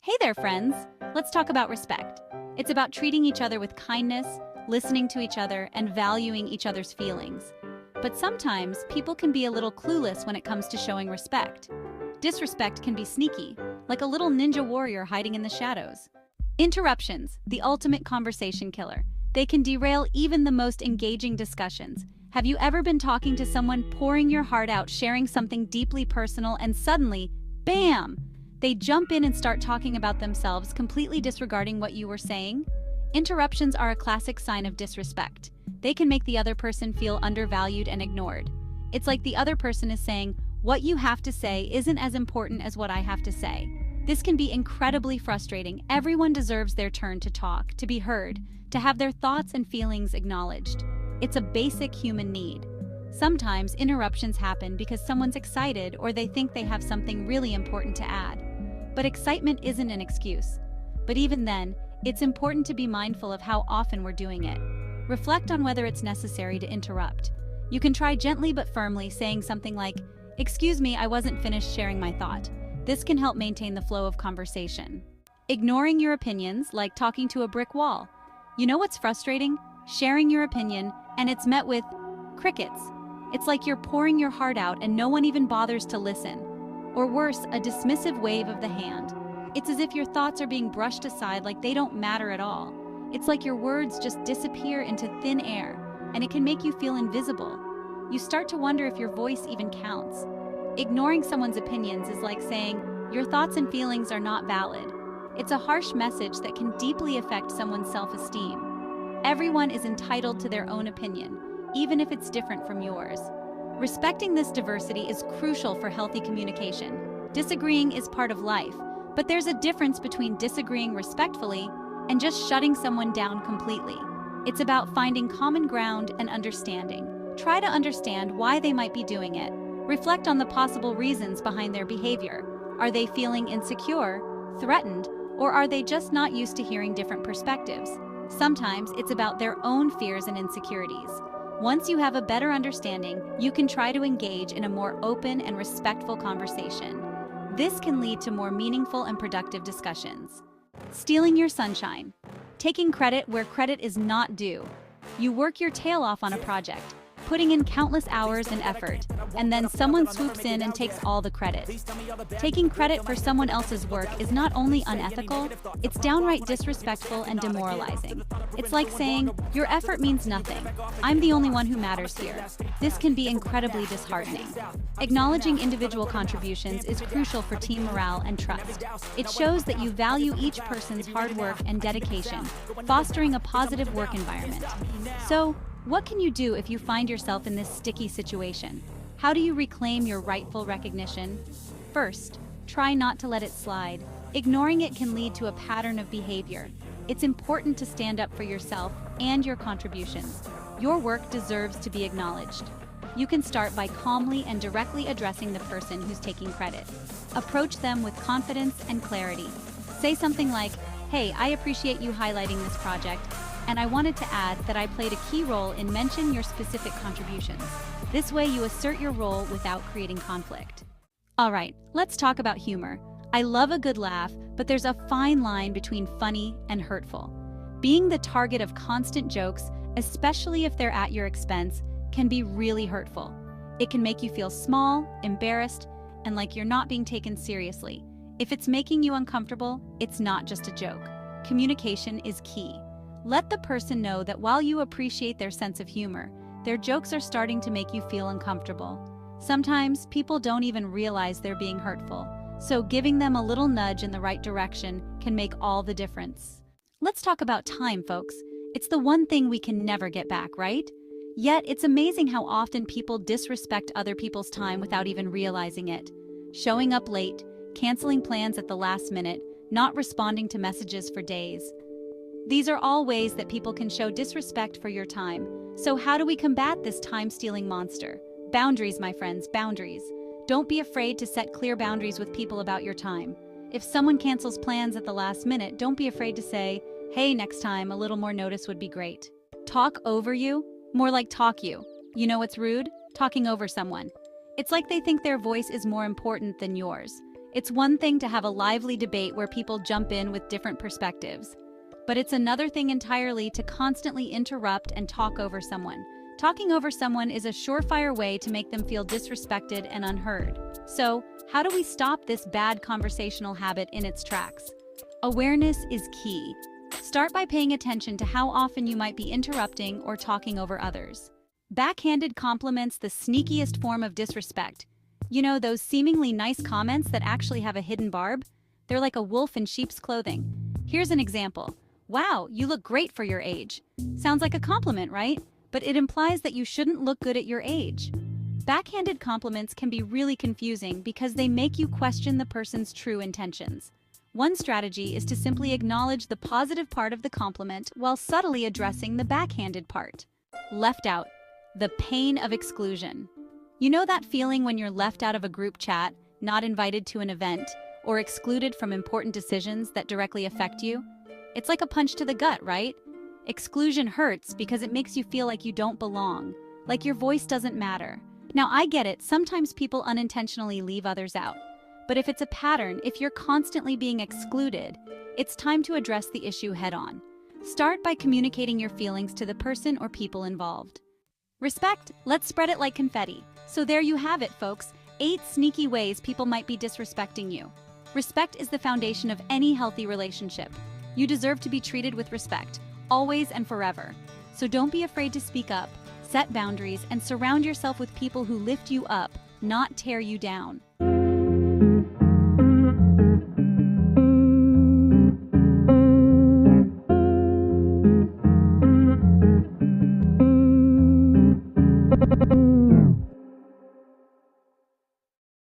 Hey there, friends! Let's talk about respect. It's about treating each other with kindness, listening to each other, and valuing each other's feelings. But sometimes, people can be a little clueless when it comes to showing respect. Disrespect can be sneaky, like a little ninja warrior hiding in the shadows. Interruptions, the ultimate conversation killer. They can derail even the most engaging discussions. Have you ever been talking to someone, pouring your heart out, sharing something deeply personal, and suddenly, bam! They jump in and start talking about themselves, completely disregarding what you were saying? Interruptions are a classic sign of disrespect. They can make the other person feel undervalued and ignored. It's like the other person is saying, "What you have to say isn't as important as what I have to say." This can be incredibly frustrating. Everyone deserves their turn to talk, to be heard, to have their thoughts and feelings acknowledged. It's a basic human need. Sometimes interruptions happen because someone's excited or they think they have something really important to add. But excitement isn't an excuse. But even then, it's important to be mindful of how often we're doing it. Reflect on whether it's necessary to interrupt. You can try gently but firmly, saying something like, "Excuse me, I wasn't finished sharing my thought." This can help maintain the flow of conversation. Ignoring your opinions, like talking to a brick wall. You know what's frustrating? Sharing your opinion, and it's met with crickets. It's like you're pouring your heart out and no one even bothers to listen. Or worse, a dismissive wave of the hand. It's as if your thoughts are being brushed aside, like they don't matter at all. It's like your words just disappear into thin air, and it can make you feel invisible. You start to wonder if your voice even counts. Ignoring someone's opinions is like saying, "Your thoughts and feelings are not valid." It's a harsh message that can deeply affect someone's self-esteem. Everyone is entitled to their own opinion, even if it's different from yours. Respecting this diversity is crucial for healthy communication. Disagreeing is part of life, but there's a difference between disagreeing respectfully and just shutting someone down completely. It's about finding common ground and understanding. Try to understand why they might be doing it. Reflect on the possible reasons behind their behavior. Are they feeling insecure, threatened, or are they just not used to hearing different perspectives? Sometimes it's about their own fears and insecurities. Once you have a better understanding, you can try to engage in a more open and respectful conversation. This can lead to more meaningful and productive discussions. Stealing your sunshine. Taking credit where credit is not due. You work your tail off on a project, putting in countless hours and effort, and then someone swoops in and takes all the credit. Taking credit for someone else's work is not only unethical, it's downright disrespectful and demoralizing. It's like saying, "Your effort means nothing. I'm the only one who matters here." This can be incredibly disheartening. Acknowledging individual contributions is crucial for team morale and trust. It shows that you value each person's hard work and dedication, fostering a positive work environment. So, what can you do if you find yourself in this sticky situation? How do you reclaim your rightful recognition? First, try not to let it slide. Ignoring it can lead to a pattern of behavior. It's important to stand up for yourself and your contributions. Your work deserves to be acknowledged. You can start by calmly and directly addressing the person who's taking credit. Approach them with confidence and clarity. Say something like, "Hey, I appreciate you highlighting this project, and I wanted to add that I played a key role in mentioning your specific contributions." This way you assert your role without creating conflict. Alright, let's talk about humor. I love a good laugh, but there's a fine line between funny and hurtful. Being the target of constant jokes, especially if they're at your expense, can be really hurtful. It can make you feel small, embarrassed, and like you're not being taken seriously. If it's making you uncomfortable, it's not just a joke. Communication is key. Let the person know that while you appreciate their sense of humor, their jokes are starting to make you feel uncomfortable. Sometimes people don't even realize they're being hurtful, so giving them a little nudge in the right direction can make all the difference. Let's talk about time, folks. It's the one thing we can never get back, right? Yet it's amazing how often people disrespect other people's time without even realizing it. Showing up late, canceling plans at the last minute, not responding to messages for days. These are all ways that people can show disrespect for your time. So how do we combat this time-stealing monster? Boundaries, my friends, boundaries. Don't be afraid to set clear boundaries with people about your time. If someone cancels plans at the last minute, don't be afraid to say, "Hey, next time, a little more notice would be great." Talk over you? More like talk you. You know what's rude? Talking over someone. It's like they think their voice is more important than yours. It's one thing to have a lively debate where people jump in with different perspectives, but it's another thing entirely to constantly interrupt and talk over someone. Talking over someone is a surefire way to make them feel disrespected and unheard. So, how do we stop this bad conversational habit in its tracks? Awareness is key. Start by paying attention to how often you might be interrupting or talking over others. Backhanded compliments, the sneakiest form of disrespect. You know, those seemingly nice comments that actually have a hidden barb? They're like a wolf in sheep's clothing. Here's an example. Wow, you look great for your age. Sounds like a compliment, right? But it implies that you shouldn't look good at your age. Backhanded compliments can be really confusing because they make you question the person's true intentions. One strategy is to simply acknowledge the positive part of the compliment while subtly addressing the backhanded part. Left out. The pain of exclusion. You know that feeling when you're left out of a group chat, not invited to an event, or excluded from important decisions that directly affect you? It's like a punch to the gut, right? Exclusion hurts because it makes you feel like you don't belong, like your voice doesn't matter. Now, I get it, sometimes people unintentionally leave others out. But if it's a pattern, if you're constantly being excluded, it's time to address the issue head-on. Start by communicating your feelings to the person or people involved. Respect, let's spread it like confetti. So there you have it, folks. 8 sneaky ways people might be disrespecting you. Respect is the foundation of any healthy relationship. You deserve to be treated with respect, always and forever. So don't be afraid to speak up, set boundaries, and surround yourself with people who lift you up, not tear you down.